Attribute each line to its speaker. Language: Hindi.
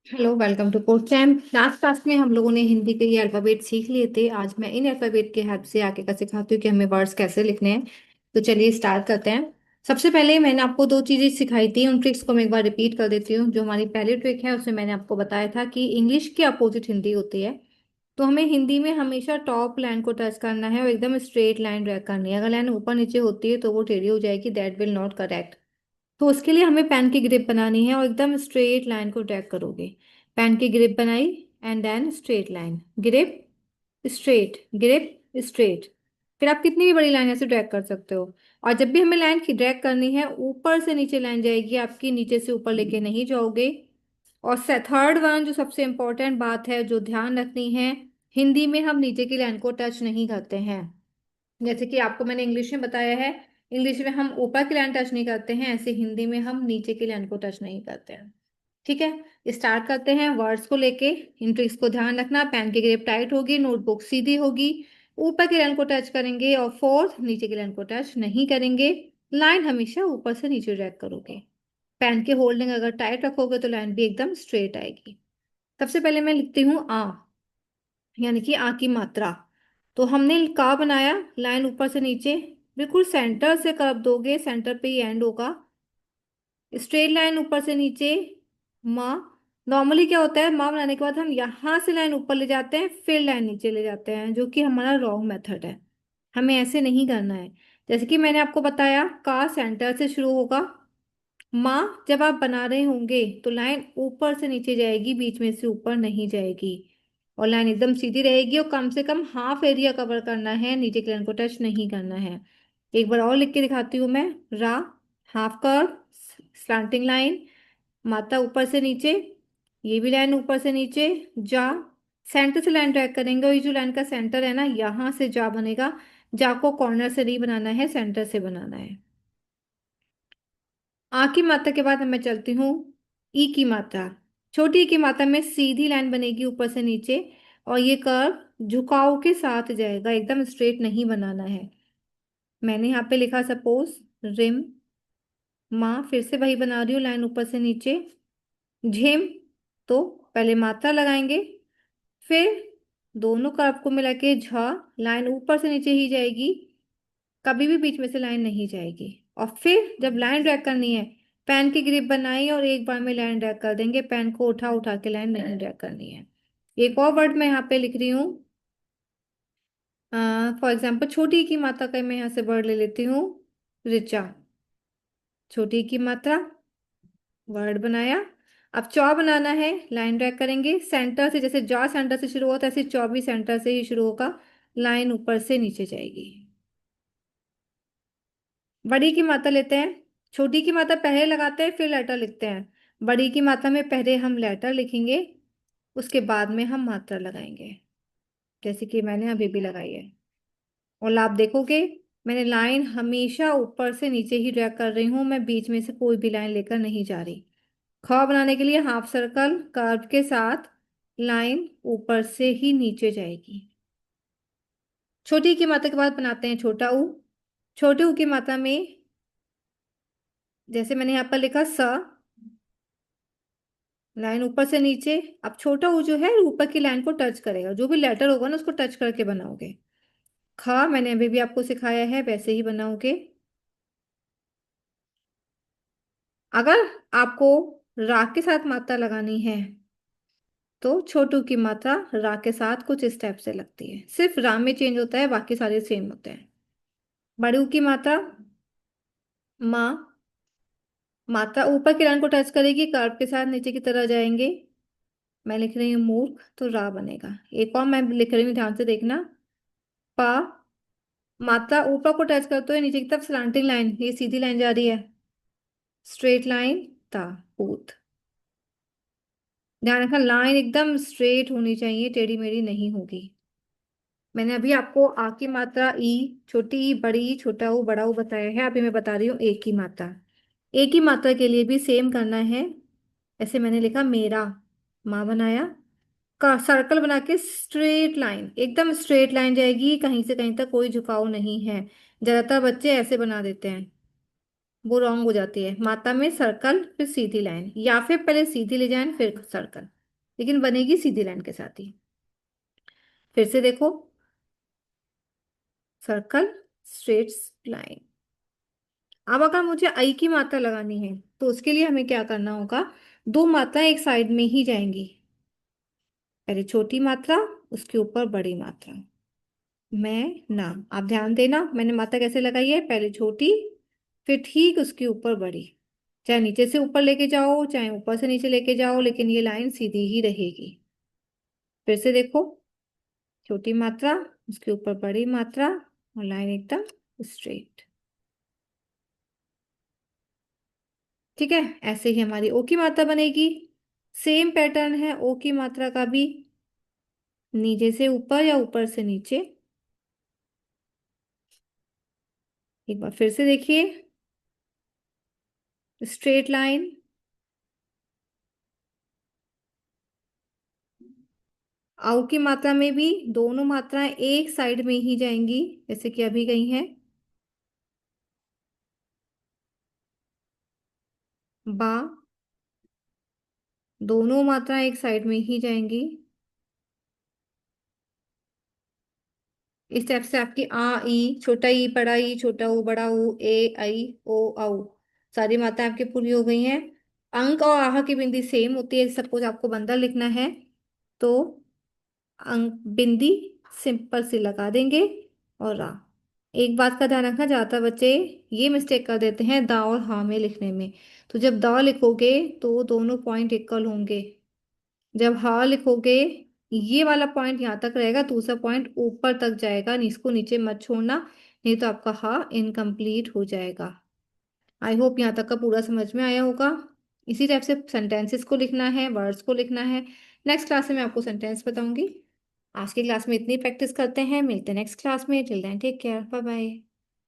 Speaker 1: Hello, welcome to course time. Last class में हम लोगों ने हिंदी के ये अल्फाबेट सीख लिए थे। आज मैं इन अल्फाबेट के हेल्प से आगे का सिखाती हूँ कि हमें वर्ड्स कैसे लिखने हैं। तो चलिए स्टार्ट करते हैं। सबसे पहले मैंने आपको दो चीजें सिखाई थी, उन ट्रिक्स को मैं एक बार रिपीट कर देती हूँ। जो हमारी पहली ट्रिक है उसमें मैंने आपको बताया था कि इंग्लिश की अपोजिट हिंदी होती है। तो हमें हिंदी में हमेशा टॉप लाइन को टच करना है और एकदम स्ट्रेट लाइन ड्रैग करनी है। अगर लाइन ऊपर नीचे होती है तो वो टेढ़ी हो जाएगी, दैट विल नॉट करेक्ट। तो उसके लिए हमें पेन की ग्रिप बनानी है और एकदम स्ट्रेट लाइन को ड्रैग करोगे। पेन की ग्रिप बनाई and then straight line, grip, straight, grip, straight. फिर आप कितनी भी बड़ी लाइन ऐसे ड्रैग कर सकते हो। और जब भी हमें लाइन की ड्रैग करनी है, ऊपर से नीचे लाइन जाएगी आपकी, नीचे से ऊपर लेके नहीं जाओगे। और थर्ड वन जो सबसे इंपॉर्टेंट बात है जो ध्यान रखनी है, हिंदी में हम नीचे की लाइन को टच नहीं करते हैं। जैसे कि आपको मैंने इंग्लिश में बताया है, इंग्लिश में हम ऊपर की लाइन टच नहीं करते हैं, ऐसे हिंदी में हम नीचे की लाइन को टच नहीं करते हैं। ठीक है, स्टार्ट करते हैं वर्ड्स को लेके। इन ट्रिक्स को ध्यान रखना। पेन की ग्रिप टाइट होगी, नोटबुक सीधी होगी। ऊपर की लाइन को टच करेंगे और फोर्थ नीचे की लाइन को टच नहीं करेंगे। लाइन हमेशा ऊपर से नीचे ड्रैग करोगे। पेन की होल्डिंग अगर टाइट रखोगे तो लाइन भी एकदम स्ट्रेट आएगी। सबसे पहले मैं लिखती हूँ आ, यानी कि आ की मात्रा। तो हमने का बनाया, लाइन ऊपर से नीचे, बिल्कुल सेंटर से कर्व दोगे, सेंटर पे ही एंड होगा। स्ट्रेट लाइन ऊपर से नीचे। माँ, नॉर्मली क्या होता है, माँ बनाने के बाद हम यहाँ से लाइन ऊपर ले जाते हैं फिर लाइन नीचे ले जाते हैं, जो कि हमारा रॉन्ग मेथड है। हमें ऐसे नहीं करना है। जैसे कि मैंने आपको बताया, का सेंटर से शुरू होगा। माँ जब आप बना रहे होंगे तो लाइन ऊपर से नीचे जाएगी, बीच में से ऊपर नहीं जाएगी। और लाइन एकदम सीधी रहेगी और कम से कम हाफ एरिया कवर करना है, नीचे की लाइन को टच नहीं करना है। एक बार और लिख के दिखाती हूँ मैं। रा, हाफ कर्व, स्लांटिंग लाइन, माता ऊपर से नीचे, ये भी लाइन ऊपर से नीचे। जा, सेंटर से लाइन ड्रैग करेंगे और ये जो लाइन का सेंटर है ना, यहाँ से जा बनेगा। जा को कॉर्नर से नहीं बनाना है, सेंटर से बनाना है। आ की मात्रा के बाद मैं चलती हूँ ई की मात्रा। छोटी ई की मात्रा में सीधी लाइन बनेगी ऊपर से नीचे, और ये कर्व झुकाव के साथ जाएगा, एकदम स्ट्रेट नहीं बनाना है। मैंने यहाँ पे लिखा सपोज रिम। माँ, फिर से वही बना रही हूँ, लाइन ऊपर से नीचे। झिम, तो पहले मात्रा लगाएंगे, फिर दोनों कर्व को मिला के झ, लाइन ऊपर से नीचे ही जाएगी, कभी भी बीच में से लाइन नहीं जाएगी। और फिर जब लाइन ड्रैग करनी है, पेन की ग्रिप बनाई और एक बार में लाइन ड्रैग कर देंगे, पेन को उठा उठा के लाइन नहीं ड्रैग करनी है। एक और वर्ड मैं यहाँ पे लिख रही हूँ। फॉर एग्जाम्पल छोटी की मात्रा का मैं यहाँ से वर्ड ले लेती हूँ, ऋचा। छोटी की मात्रा, वर्ड बनाया। अब चौ बनाना है, लाइन ड्रैग करेंगे सेंटर से, जैसे जॉ सेंटर से शुरू होता है ऐसे चौ भी सेंटर से ही शुरू होगा, लाइन ऊपर से नीचे जाएगी। बड़ी की मात्रा लेते हैं। छोटी की मात्रा पहले लगाते हैं फिर लेटर लिखते हैं। बड़ी की मात्रा में पहले हम लेटर लिखेंगे, उसके बाद में हम मात्रा लगाएंगे, जैसे कि मैंने अभी भी लगाई है। और आप देखोगे, मैंने लाइन हमेशा ऊपर से नीचे ही ड्रैग कर रही हूँ, मैं बीच में से कोई भी लाइन लेकर नहीं जा रही। ख बनाने के लिए हाफ सर्कल कर्व के साथ लाइन ऊपर से ही नीचे जाएगी। छोटी की मात्रा के बाद बनाते हैं छोटा ऊ। छोटे ऊ की मात्रा में, जैसे मैंने यहाँ पर लिखा स, लाइन ऊपर से नीचे। अब छोटा ऊ जो है ऊपर की लाइन को टच करेगा, जो भी लेटर होगा ना उसको टच करके बनाओगे। खा मैंने अभी भी आपको सिखाया है, वैसे ही बनाओगे। अगर आपको रा के साथ मात्रा लगानी है तो छोटू की मात्रा रा के साथ कुछ इस टाइप से लगती है, सिर्फ रा में चेंज होता है, बाकी सारे सेम होते हैं। बड़ू की मात्रा, माँ, मात्रा ऊपर की लाइन को टच करेगी, कर्व के साथ नीचे की तरह जाएंगे। मैं लिख रही हूँ मूर्ख, तो रा बनेगा। एक और मैं लिख रही हूँ, ध्यान से देखना। पा, मात्रा ऊपर को टच करते हुए नीचे की तरफ स्लांटिंग लाइन, ये सीधी लाइन जा रही है, स्ट्रेट लाइन, ता, पूत। ध्यान रखना, लाइन एकदम स्ट्रेट होनी चाहिए, टेढ़ी मेढ़ी नहीं होगी। मैंने अभी आपको आ की मात्रा ई, छोटी ई, बड़ी ई, छोटा ऊ, बड़ा ऊ बताया है। अभी मैं बता रही हूँ ए की मात्रा। ए की मात्रा के लिए भी सेम करना है। ऐसे मैंने लिखा मेरा, माँ बनाया, का सर्कल बना के स्ट्रेट लाइन, एकदम स्ट्रेट लाइन जाएगी, कहीं से कहीं तक कोई झुकाव नहीं है। ज्यादातर बच्चे ऐसे बना देते हैं, वो रॉन्ग हो जाती है। माता में सर्कल फिर सीधी लाइन, या फिर पहले सीधी ले जाएं फिर सर्कल। लेकिन बनेगी सीधी लाइन के साथ ही। फिर से देखो, सर्कल, स्ट्रेट लाइन। अब अगर मुझे आई की मात्रा लगानी है तो उसके लिए हमें क्या करना होगा, दो मात्रा एक साइड में ही जाएंगी। पहले छोटी मात्रा, उसके ऊपर बड़ी मात्रा। मैं ना, आप ध्यान देना मैंने मात्रा कैसे लगाई है, पहले छोटी, फिर ठीक उसके ऊपर बड़ी। चाहे नीचे से ऊपर लेके जाओ, चाहे ऊपर से नीचे लेके जाओ, लेकिन ये लाइन सीधी ही रहेगी। फिर से देखो, छोटी मात्रा, उसके ऊपर बड़ी मात्रा, और लाइन एकदम स्ट्रेट। ठीक है, ऐसे ही हमारी ओ की मात्रा बनेगी। सेम पैटर्न है ओ की मात्रा का भी, नीचे से ऊपर या ऊपर से नीचे। एक बार फिर से देखिए, स्ट्रेट लाइन। आओ की मात्रा में भी दोनों मात्राएं एक साइड में ही जाएंगी, जैसे कि अभी गई हैं। बा, दोनों मात्राएं एक साइड में ही जाएंगी। इस टाइप से आपकी आ ई, छोटा ई बड़ा ई, छोटा ऊ बड़ा ऊ, ए आई ओ औ, सारी मात्राएं आपकी पूरी हो गई हैं। अंक और आह की बिंदी सेम होती है। सपोज आपको बंदा लिखना है तो अंक बिंदी सिंपल सी लगा देंगे, और रा। एक बात का ध्यान रखना, ज्यादा बच्चे ये मिस्टेक कर देते हैं दा और हा में लिखने में। तो जब दा लिखोगे तो दोनों पॉइंट इक्वल होंगे, जब हा लिखोगे ये वाला पॉइंट यहाँ तक रहेगा, दूसरा पॉइंट ऊपर तक जाएगा, इसको नीचे मत छोड़ना, नहीं तो आपका हा इनकम्प्लीट हो जाएगा। आई होप यहाँ तक का पूरा समझ में आया होगा। इसी टाइप से सेंटेंसेस को लिखना है, वर्ड्स को लिखना है। नेक्स्ट क्लास में मैं आपको सेंटेंस बताऊंगी। आज की क्लास में इतनी प्रैक्टिस करते हैं, मिलते हैं नेक्स्ट क्लास में। Till then take care, bye bye.